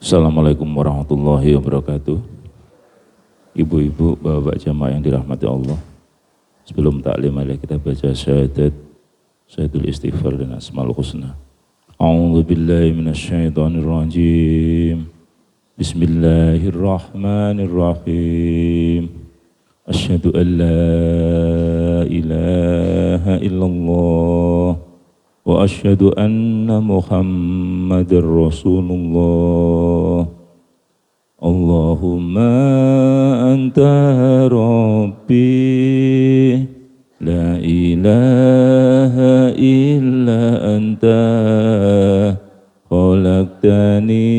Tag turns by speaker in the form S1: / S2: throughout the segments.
S1: Assalamualaikum warahmatullahi wabarakatuh. Ibu-ibu, bapak jamaah yang dirahmati Allah. Sebelum taklim mari kita baca syahadatul istighfar dan asmaul husna. A'udzu billahi minasyaitonir rajim. Bismillahirrahmanirrahim. Asyhadu an la ilaha illallah wa asyhadu anna Muhammadar Rasulullah. Allahumma anta rabbi la ilaha illa anta khalaqtani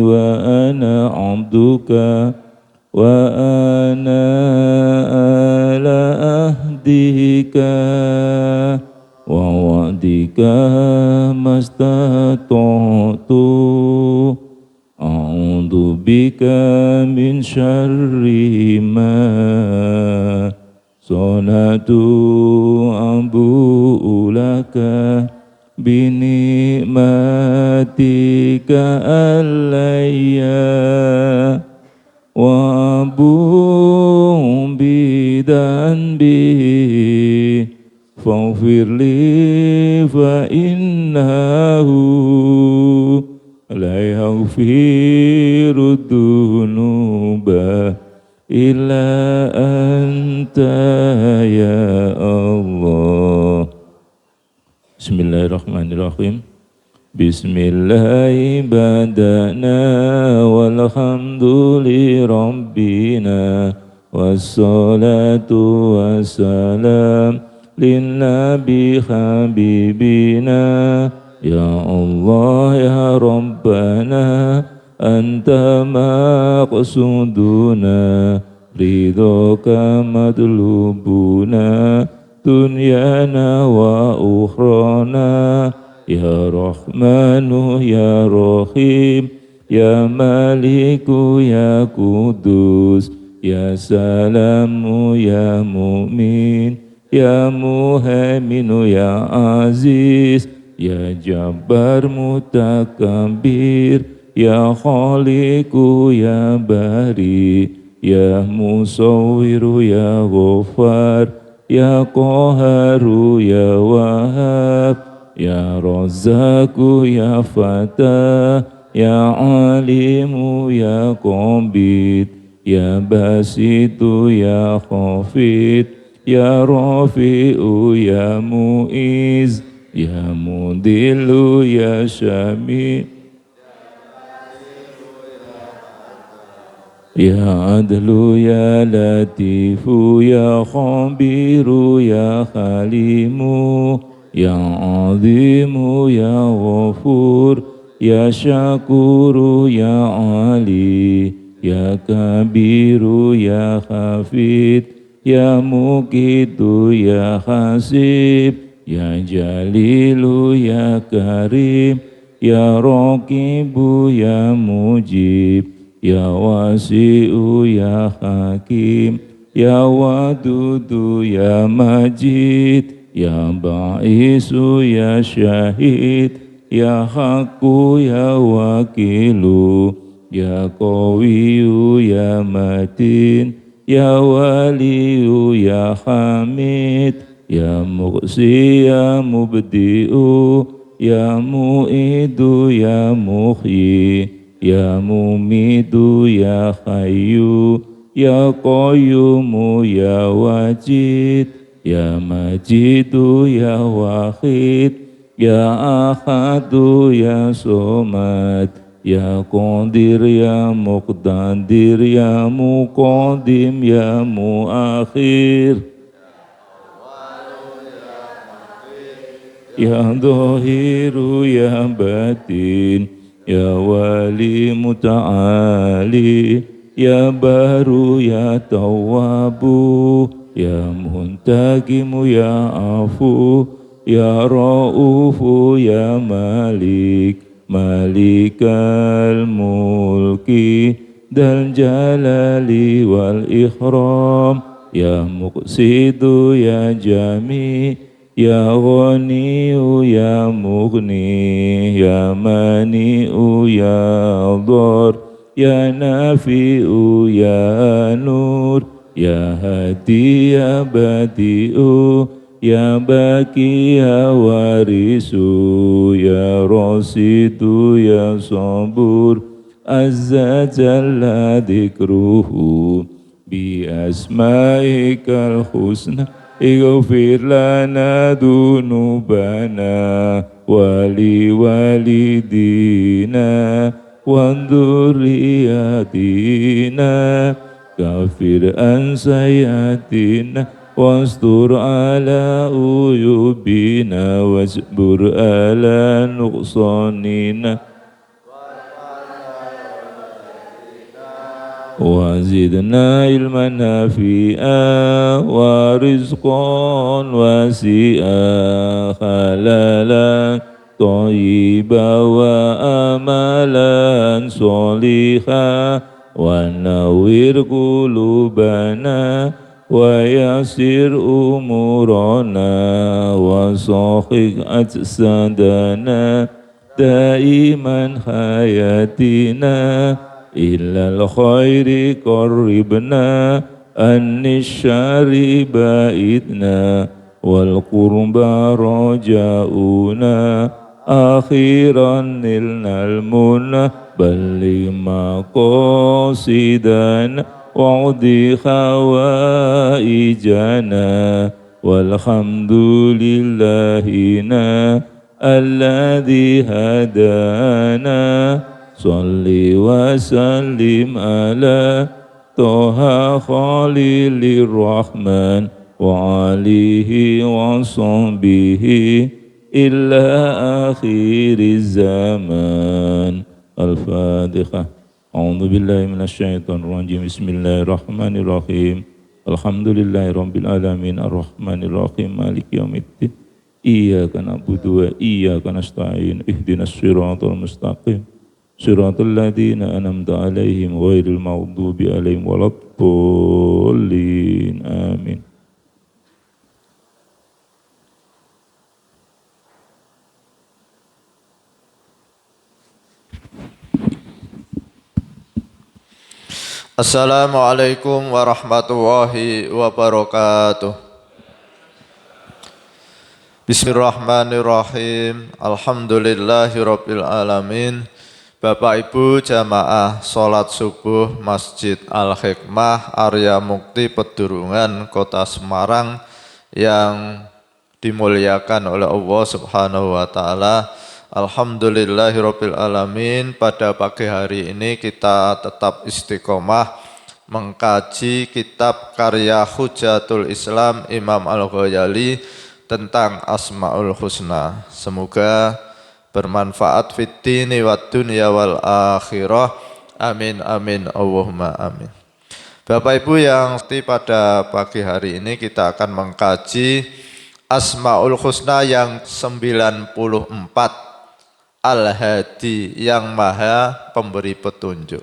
S1: wa ana abduka wa ana ala ahdika wa wa'dika mastata'tu a'udzu bika min syarri ma sanatu abu'u laka binikmatika alayya wa abu'u bidanbi faghfir li fa innahu la yaghfiru dzunuba illa anta ya Allah. Bismillahirrahmanirrahim. Bismillahi badana walhamduli rabbina wassalatu wassalam linnabi habibina ya Allah ya Rabbana anta maqsuduna ridhoka madlubuna dunyana wa ukhrana ya Rahmanu ya Rahim ya Maliku ya Kudus ya Salamu ya Mu'min ya Muhaiminu ya Aziz ya Jabbar Mutakabir ya Khaliku ya Bari ya Musawwiru ya Ghaffar ya Qaharu ya Wahhab ya Razzaku ya Fatah ya Alimu ya Qabid ya Basitu ya Khafid ya Rafi'u ya Mu'iz ya Mudillu ya Syami ya Adlu ya Latifu ya Khabiru ya Halimu ya Azimu ya Ghafur ya Syakuru ya Ali ya Kabiru ya Hafid ya Muqitu ya Hasib ya Jalilu ya Karim ya Raqibu ya Mujib ya Wasi'u ya Hakim ya Wadudu ya Majid ya Ba'isu ya Syahid ya Haqqu ya Wakilu ya Qawiyu ya Matin ya Waliyu ya Hamid ya Muqsi ya Mubdi'u ya Mu'idu ya Muhyi ya Mumidu ya Hayyu ya Qayyumu ya Wajid ya Majidu ya Wahid ya Ahadu ya Somad ya Qadir ya Muqtadir ya Muqaddim ya Muakhir ya Dhahiru ya Batin ya Wali Muta'ali ya Baru ya Tawwabu ya Muntakimu ya Afu ya Ra'ufu ya Malik Malikal Mulki Dal Jalali wal Ikhram ya Muqsidu ya Jami Ya Ghaniyu ya Mughni ya Mani'u ya Dhar ya Nafi'u ya Nur ya Hadi ya Badi'u ya Baki ya Warisu ya Rasidu ya Sabur Azza Jalla Dhikruhu bi asma'ikal husna Ighfir lana dunubana wali walidina wa dzurriyyatina kafir an sayyatina wastur ala uyubina wasbur ala nuqsanina وزدنا علما نافعا ورزقا واسعا حلالا طيبا واملا صالحا ونور قلوبنا ويسر امورنا وصحح اجسادنا دائما حياتنا إلا الخير قربنا أن الشر بائدنا والقربى رجاؤنا أخيرا نلنا المنى بلغ مقاصدنا واقض حوائجنا والحمد لله الذي هدانا صل وسلم على طه خليل الرحمن وعليه وصحبه إلى آخر الزمان الفاتحة أعوذ بالله من الشيطان الرجيم بسم الله الرحمن الرحيم الحمد لله رب العالمين الرحمن الرحيم مالك يوم الدين إياك نعبد وإياك نستعين اهدنا الصراط المستقيم صراط الذين أنعمت عليهم غير المغضوب عليهم ولا الضالين آمين.
S2: Assalamualaikum warahmatullahi wabarakatuh. Bismillahirrahmanirrahim. Alhamdulillahirabbil alamin. Bapak Ibu jamaah sholat subuh Masjid Al-Hikmah Arya Mukti Pedurungan Kota Semarang yang dimuliakan oleh Allah Subhanahu wa taala. Alhamdulillahirabbil alamin. Pada pagi hari ini kita tetap istiqomah mengkaji kitab karya Hujatul Islam Imam Al-Ghazali tentang Asmaul Husna. Semoga bermanfaat fid dini wad dunya wal akhirah. Amin amin Allahumma amin. Bapak Ibu yang pada pagi hari ini kita akan mengkaji Asmaul Husna yang 94, Al-Hadi yang maha pemberi petunjuk.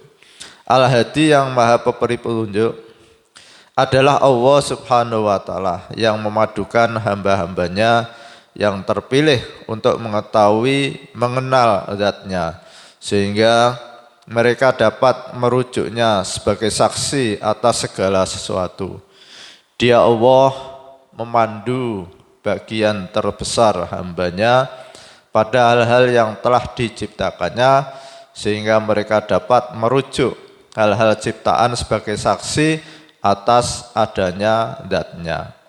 S2: Al-Hadi yang maha pemberi petunjuk adalah Allah Subhanahu wa taala yang memadukan hamba-hambanya yang terpilih untuk mengetahui, mengenal zatnya, sehingga mereka dapat merujuknya sebagai saksi atas segala sesuatu. Dia Allah memandu bagian terbesar hambanya pada hal-hal yang telah diciptakannya, sehingga mereka dapat merujuk hal-hal ciptaan sebagai saksi atas adanya zatnya.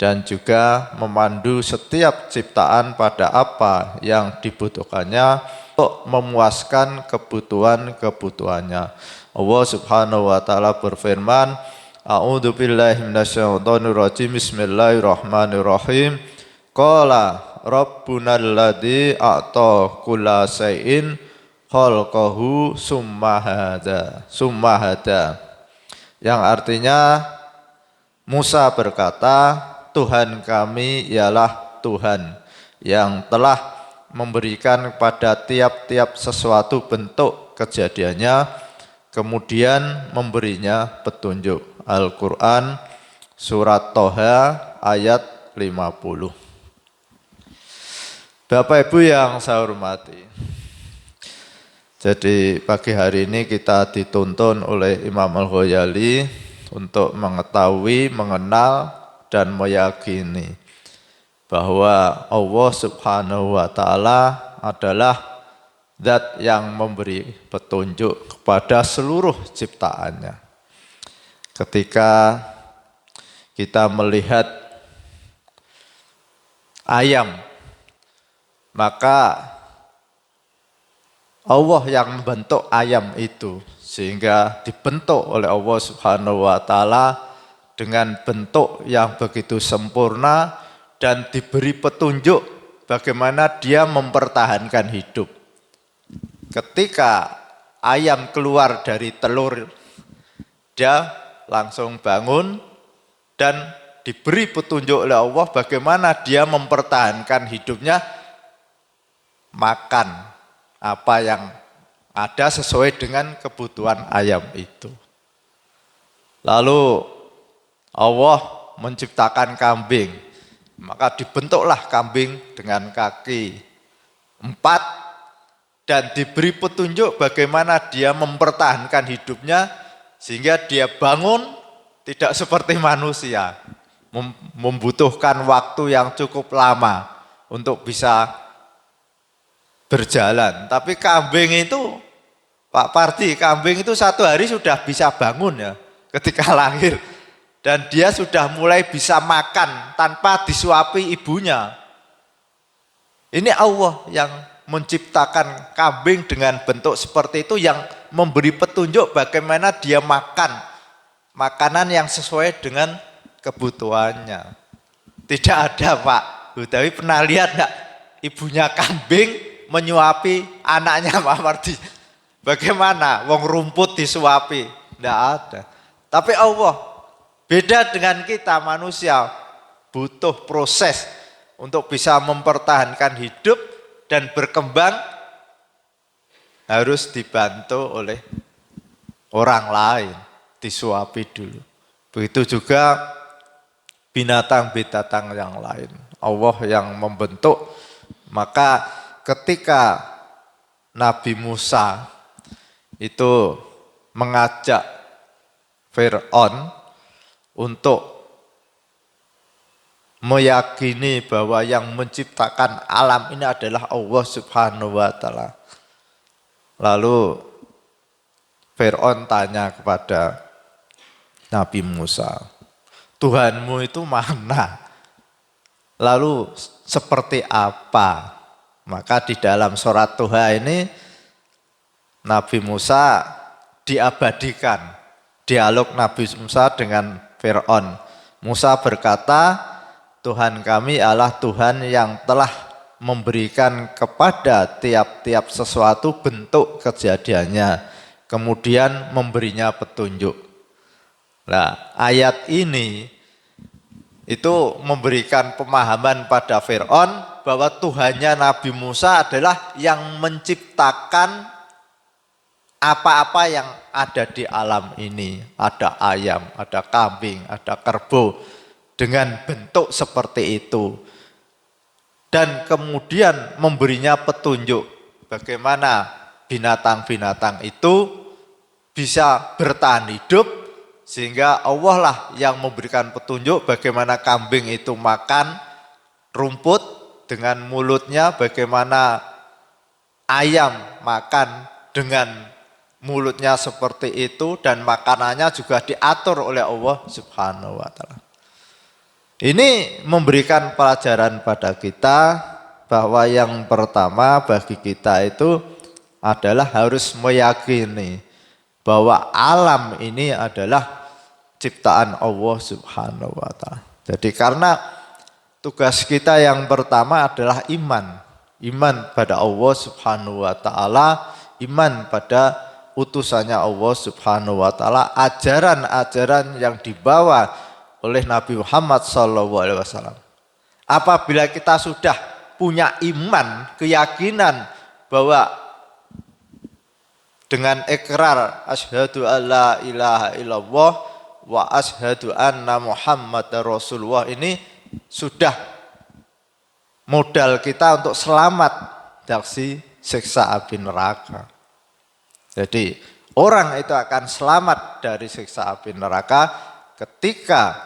S2: Dan juga memandu setiap ciptaan pada apa yang dibutuhkannya untuk memuaskan kebutuhan-kebutuhannya. Allah Subhanahu wa taala berfirman, A'udzu billahi minasyaitonir rajim. Bismillahirrahmanirrahim. Qala rabbunal ladzi a'ta kulla syai'in khalqahu summa hada. Yang artinya Musa berkata, Tuhan kami ialah Tuhan yang telah memberikan kepada tiap-tiap sesuatu bentuk kejadiannya, kemudian memberinya petunjuk. Al-Quran Surat Toha ayat 50. Bapak Ibu yang saya hormati, jadi pagi hari ini kita dituntun oleh Imam Al-Ghazali untuk mengetahui, mengenal, dan meyakini bahwa Allah Subhanahu wa Ta'ala adalah Zat yang memberi petunjuk kepada seluruh ciptaannya. Ketika kita melihat ayam, maka Allah yang membentuk ayam itu sehingga dibentuk oleh Allah Subhanahu wa Ta'ala dengan bentuk yang begitu sempurna dan diberi petunjuk bagaimana dia mempertahankan hidup. Ketika ayam keluar dari telur, dia langsung bangun dan diberi petunjuk oleh Allah bagaimana dia mempertahankan hidupnya, makan apa yang ada sesuai dengan kebutuhan ayam itu. Lalu Allah menciptakan kambing, maka dibentuklah kambing dengan kaki 4 dan diberi petunjuk bagaimana dia mempertahankan hidupnya sehingga dia bangun tidak seperti manusia, membutuhkan waktu yang cukup lama untuk bisa berjalan. Tapi kambing itu, Pak Pardi, kambing itu 1 hari sudah bisa bangun ya ketika lahir. Dan dia sudah mulai bisa makan tanpa disuapi ibunya. Ini Allah yang menciptakan kambing dengan bentuk seperti itu, yang memberi petunjuk bagaimana dia makan makanan yang sesuai dengan kebutuhannya. Tidak ada Pak Hudawi, pernah lihat enggak ibunya kambing menyuapi anaknya Pak Mardi? Bagaimana wong rumput disuapi? Tidak ada. Tapi Allah beda dengan kita manusia, butuh proses untuk bisa mempertahankan hidup dan berkembang, harus dibantu oleh orang lain, disuapi dulu. Begitu juga binatang-binatang yang lain, Allah yang membentuk. Maka ketika Nabi Musa itu mengajak Fir'aun untuk meyakini bahwa yang menciptakan alam ini adalah Allah Subhanahu wa Ta'ala. Lalu Fir'aun tanya kepada Nabi Musa, Tuhanmu itu mana? Lalu seperti apa? Maka di dalam surat Tuhan ini Nabi Musa diabadikan dialog Nabi Musa dengan Fir'aun. Musa berkata, Tuhan kami adalah Tuhan yang telah memberikan kepada tiap-tiap sesuatu bentuk kejadiannya, kemudian memberinya petunjuk. Nah, ayat ini itu memberikan pemahaman pada Fir'aun bahwa Tuhannya Nabi Musa adalah yang menciptakan apa-apa yang ada di alam ini. Ada ayam, ada kambing, ada kerbau dengan bentuk seperti itu. Dan kemudian memberinya petunjuk bagaimana binatang-binatang itu bisa bertahan hidup, sehingga Allah lah yang memberikan petunjuk bagaimana kambing itu makan rumput dengan mulutnya, bagaimana ayam makan dengan mulutnya seperti itu, dan makanannya juga diatur oleh Allah Subhanahu wa Ta'ala. Ini memberikan pelajaran pada kita bahwa yang pertama bagi kita itu adalah harus meyakini bahwa alam ini adalah ciptaan Allah Subhanahu wa Ta'ala. Jadi karena tugas kita yang pertama adalah iman. Iman pada Allah Subhanahu wa Ta'ala, iman pada utusannya Allah Subhanahu wa Ta'ala, ajaran-ajaran yang dibawa oleh Nabi Muhammad SAW. Apabila kita sudah punya iman, keyakinan bahwa dengan ikrar asyhadu alla ilaha illallah wa asyhadu anna Muhammadar Rasulullah ini sudah modal kita untuk selamat dari siksa api neraka. Jadi orang itu akan selamat dari siksa api neraka ketika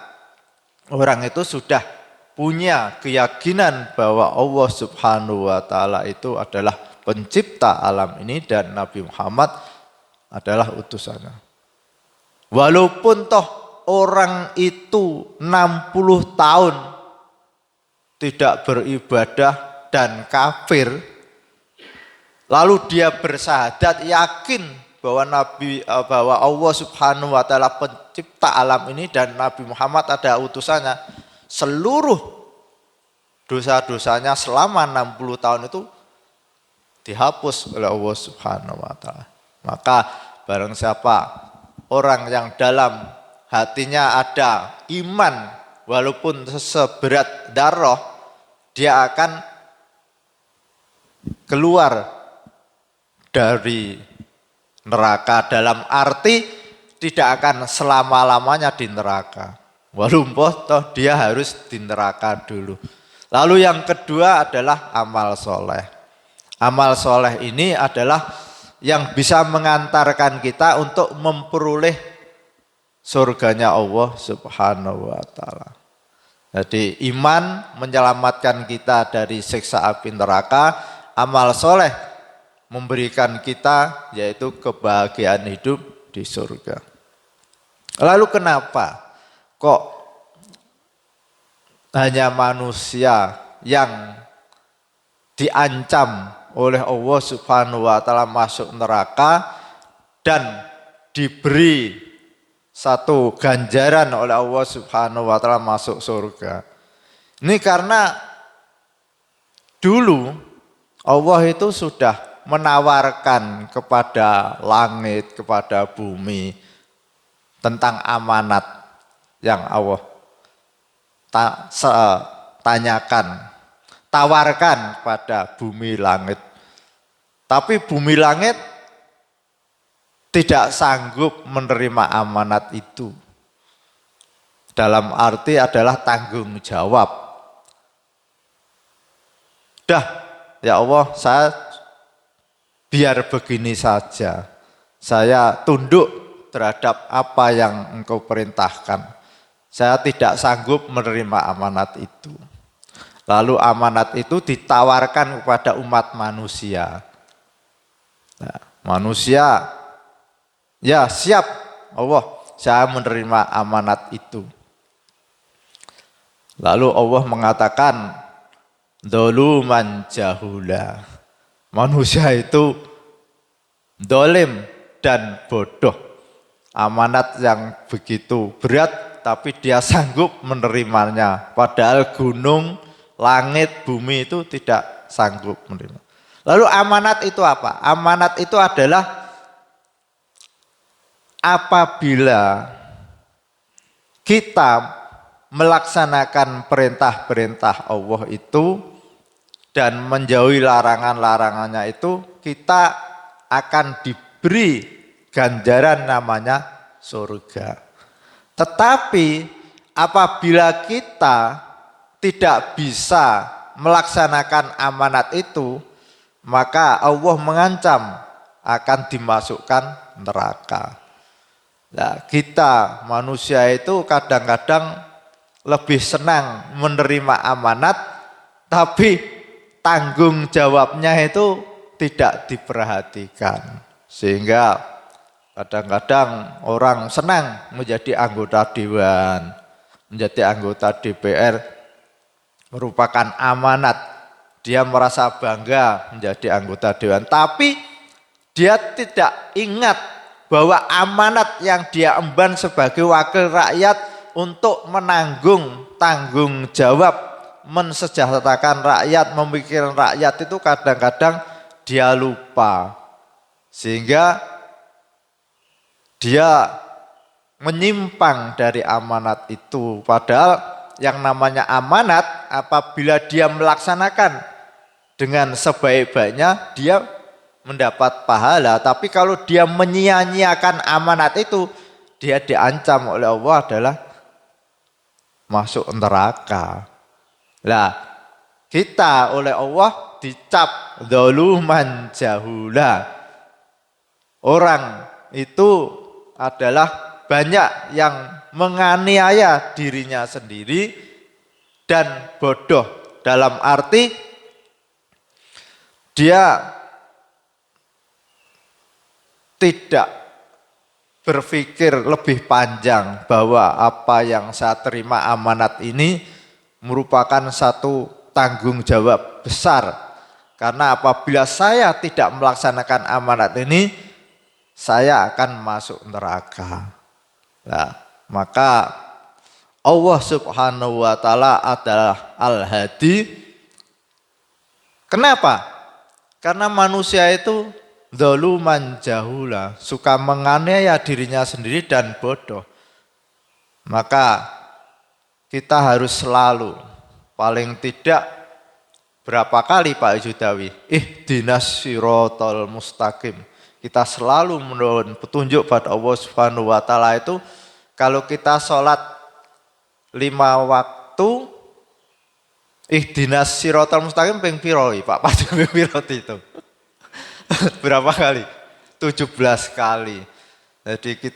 S2: orang itu sudah punya keyakinan bahwa Allah Subhanahu wa taala itu adalah pencipta alam ini dan Nabi Muhammad adalah utusannya. Walaupun toh orang itu 60 tahun tidak beribadah dan kafir, lalu dia bersahadat yakin bahwa Allah Subhanahu wa taala pencipta alam ini dan Nabi Muhammad ada utusannya, seluruh dosa-dosanya selama 60 tahun itu dihapus oleh Allah Subhanahu wa taala. Maka barang siapa orang yang dalam hatinya ada iman walaupun seberat darah, dia akan keluar dari neraka, dalam arti tidak akan selama-lamanya di neraka. Walaupun toh dia harus di neraka dulu. Lalu yang kedua adalah amal soleh. Amal soleh ini adalah yang bisa mengantarkan kita untuk memperoleh surganya Allah Subhanahu wa taala. Jadi iman menyelamatkan kita dari siksa api neraka, amal soleh memberikan kita yaitu kebahagiaan hidup di surga. Lalu kenapa kok hanya manusia yang diancam oleh Allah Subhanahu wa taala masuk neraka dan diberi satu ganjaran oleh Allah Subhanahu wa taala masuk surga? Ini karena dulu Allah itu sudah menawarkan kepada langit, kepada bumi tentang amanat yang Allah tawarkan pada bumi langit. Tapi bumi langit tidak sanggup menerima amanat itu. Dalam arti adalah tanggung jawab. Dah, ya Allah, saya biar begini saja. Saya tunduk terhadap apa yang Engkau perintahkan. Saya tidak sanggup menerima amanat itu. Lalu amanat itu ditawarkan kepada umat manusia. Nah, manusia, ya siap Allah, saya menerima amanat itu. Lalu Allah mengatakan, doluman jahula. Manusia itu dolim dan bodoh. Amanat yang begitu berat, tapi dia sanggup menerimanya. Padahal gunung, langit, bumi itu tidak sanggup menerima. Lalu amanat itu apa? Amanat itu adalah apabila kita melaksanakan perintah-perintah Allah itu dan menjauhi larangan-larangannya itu, kita akan diberi ganjaran namanya surga. Tetapi apabila kita tidak bisa melaksanakan amanat itu, maka Allah mengancam akan dimasukkan neraka. Nah, kita manusia itu kadang-kadang lebih senang menerima amanat, tapi tanggung jawabnya itu tidak diperhatikan. Sehingga kadang-kadang orang senang menjadi anggota dewan, menjadi anggota DPR, merupakan amanat. Dia merasa bangga menjadi anggota dewan, tapi dia tidak ingat bahwa amanat yang dia emban sebagai wakil rakyat untuk menanggung tanggung jawab mensejahterakan rakyat, memikirkan rakyat itu kadang-kadang dia lupa. Sehingga dia menyimpang dari amanat itu. Padahal yang namanya amanat apabila dia melaksanakan dengan sebaik-baiknya dia mendapat pahala. Tapi kalau dia menyia-nyiakan amanat itu, dia diancam oleh Allah adalah masuk neraka. Lah, kita oleh Allah dicap zaluman jahula. Orang itu adalah banyak yang menganiaya dirinya sendiri dan bodoh, dalam arti dia tidak berpikir lebih panjang bahwa apa yang saya terima amanat ini merupakan satu tanggung jawab besar. Karena apabila saya tidak melaksanakan amanat ini, saya akan masuk neraka. Nah, maka Allah Subhanahu wa taala adalah Al-Hadi. Kenapa? Karena manusia itu zaluman jahula, suka menganiaya dirinya sendiri dan bodoh. Maka kita harus selalu, paling tidak berapa kali Pak Judawi, ihdinas siratal mustaqim. Kita selalu memohon petunjuk pada Allah Subhanahu wa taala itu. Kalau kita sholat 5 waktu, ihdinas siratal mustaqim ping piro Pak? Pasti ping piro itu. Berapa kali? 17 kali. Jadi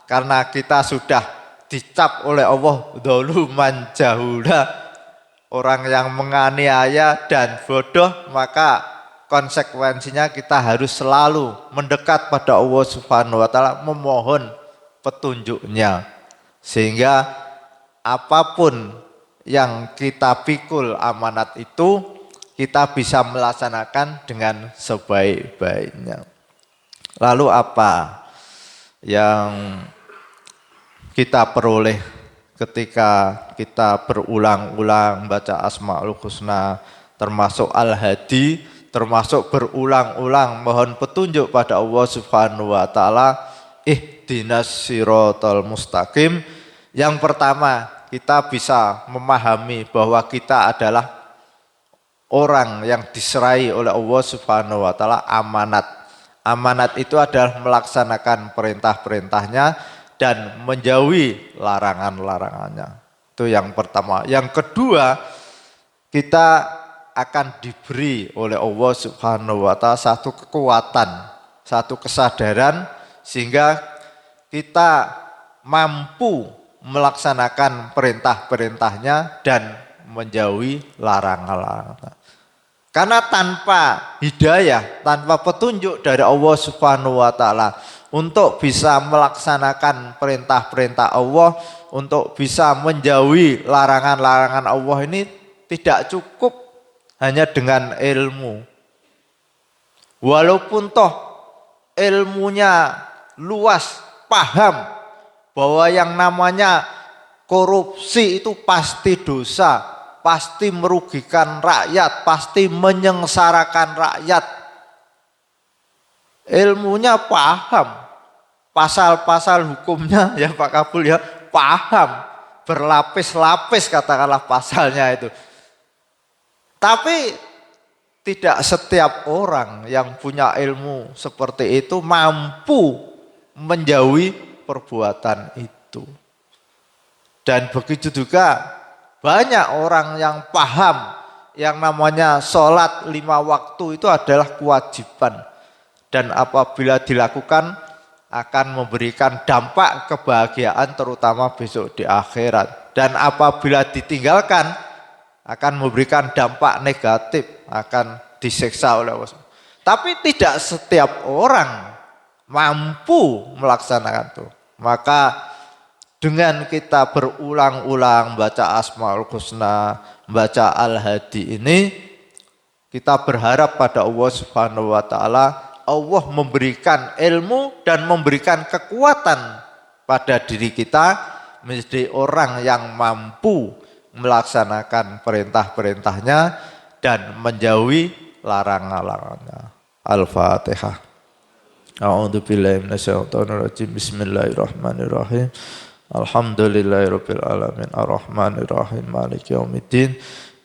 S2: karena kita sudah dicap oleh Allah zaluman jahula, orang yang menganiaya dan bodoh, maka konsekuensinya kita harus selalu mendekat pada Allah Subhanahu wa taala, memohon petunjuknya. Sehingga apapun yang kita pikul amanat itu, kita bisa melaksanakan dengan sebaik-baiknya. Lalu apa yang kita peroleh ketika kita berulang-ulang baca Asmaul Husna, termasuk Al-Hadi, termasuk berulang-ulang mohon petunjuk pada Allah Subhanahu wa taala, ihdinas siratal mustaqim. Yang pertama, kita bisa memahami bahwa kita adalah orang yang diserai oleh Allah Subhanahu wa taala amanat. Amanat itu adalah melaksanakan perintah-perintahnya dan menjauhi larangan-larangannya. Itu yang pertama. Yang kedua, kita akan diberi oleh Allah Subhanahu wa taala satu kekuatan, satu kesadaran, sehingga kita mampu melaksanakan perintah-perintahnya dan menjauhi larangan-larangannya. Karena tanpa hidayah, tanpa petunjuk dari Allah Subhanahu wa taala untuk bisa melaksanakan perintah-perintah Allah, untuk bisa menjauhi larangan-larangan Allah ini tidak cukup hanya dengan ilmu. Walaupun toh ilmunya luas, paham bahwa yang namanya korupsi itu pasti dosa, pasti merugikan rakyat, pasti menyengsarakan rakyat. Ilmunya paham, pasal-pasal hukumnya ya Pak Kabul ya paham, berlapis-lapis katakanlah pasalnya itu. Tapi tidak setiap orang yang punya ilmu seperti itu mampu menjauhi perbuatan itu. Dan begitu juga banyak orang yang paham yang namanya sholat 5 waktu itu adalah kewajiban. Dan apabila dilakukan akan memberikan dampak kebahagiaan terutama besok di akhirat. Dan apabila ditinggalkan akan memberikan dampak negatif, akan disiksa oleh Allah. Tapi tidak setiap orang mampu melaksanakan itu. Maka dengan kita berulang-ulang baca Asmaul Husna, baca Al-Hadi ini, kita berharap pada Allah Subhanahu wa taala, Allah memberikan ilmu dan memberikan kekuatan pada diri kita menjadi orang yang mampu melaksanakan perintah-perintahnya dan menjauhi larangan-larangannya. Al-Fatihah. A'udzubillahi minasyaitonirrajim. Bismillahirrahmanirrahim. Alhamdulillahirabbil alamin arrahmanir rahim maliki yaumiddin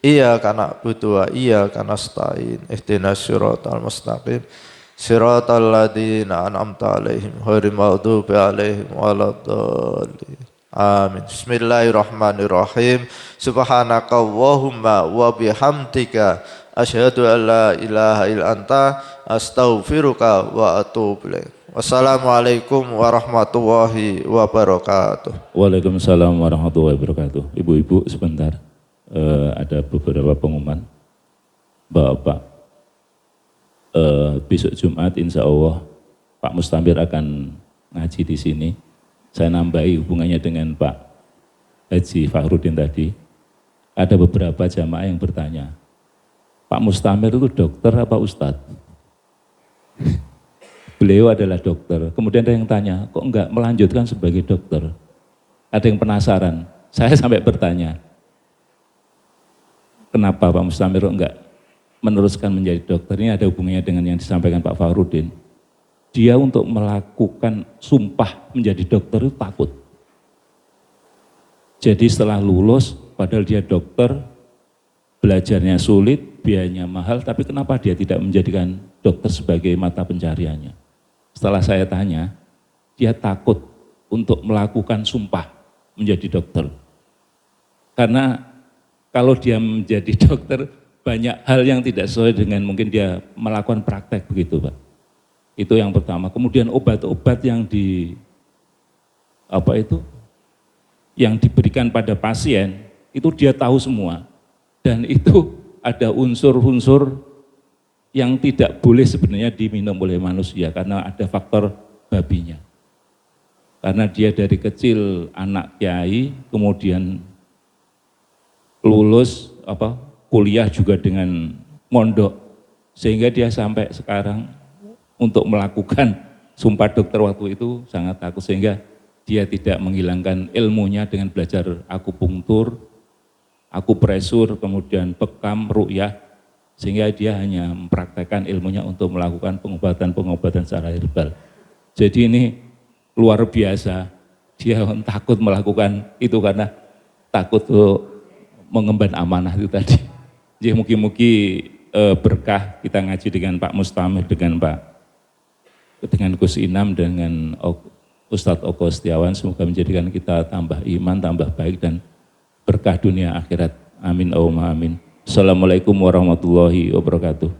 S2: iyyaka na'budu wa iyyaka nasta'in ihdinas siratal mustaqim siratal ladzina an'amta 'alaihim ghairil maghdubi 'alaihim waladdallin. Amin. Bismillahirrahmanirrahim. Subhanakallahumma wa bihamdika asyhadu an la ilaha illa anta astaghfiruka wa atubu ilaik. Wassalamualaikum warahmatullahi wabarakatuh.
S1: Waalaikumsalam warahmatullahi wabarakatuh. Ibu-ibu sebentar, ada beberapa pengumuman. Bapak, besok Jumat insya Allah Pak Mustamir akan ngaji di sini. Saya nambahi hubungannya dengan Pak Haji Fakhrudin tadi. Ada beberapa jamaah yang bertanya, Pak Mustamir itu dokter apa ustadz? Beliau adalah dokter. Kemudian ada yang tanya, kok enggak melanjutkan sebagai dokter? Ada yang penasaran. Saya sampai bertanya, kenapa Pak Mustamir enggak meneruskan menjadi dokter? Ini ada hubungannya dengan yang disampaikan Pak Fakhrudin. Dia untuk melakukan sumpah menjadi dokter itu takut. Jadi setelah lulus, padahal dia dokter, belajarnya sulit, biayanya mahal, tapi kenapa dia tidak menjadikan dokter sebagai mata pencariannya? Setelah saya tanya, dia takut untuk melakukan sumpah menjadi dokter. Karena kalau dia menjadi dokter, banyak hal yang tidak sesuai dengan mungkin dia melakukan praktek begitu Pak. Itu yang pertama. Kemudian obat-obat yang yang diberikan pada pasien, itu dia tahu semua. Dan itu ada unsur-unsur yang tidak boleh sebenarnya diminum oleh manusia karena ada faktor babinya. Karena dia dari kecil anak kiai, kemudian lulus kuliah juga dengan mondok, sehingga dia sampai sekarang untuk melakukan sumpah dokter waktu itu sangat takut, sehingga dia tidak menghilangkan ilmunya dengan belajar akupunktur, akupresur, kemudian bekam, ruqyah, sehingga dia hanya mempraktekkan ilmunya untuk melakukan pengobatan-pengobatan secara herbal. Jadi ini luar biasa, dia takut melakukan itu karena takut mengemban amanah itu tadi. Jadi mugi-mugi berkah kita ngaji dengan Pak Mustamir, dengan Gus Inam, dengan Ustadz Oko Setiawan, semoga menjadikan kita tambah iman, tambah baik, dan berkah dunia akhirat. Amin, Allahumma amin. Assalamualaikum warahmatullahi wabarakatuh.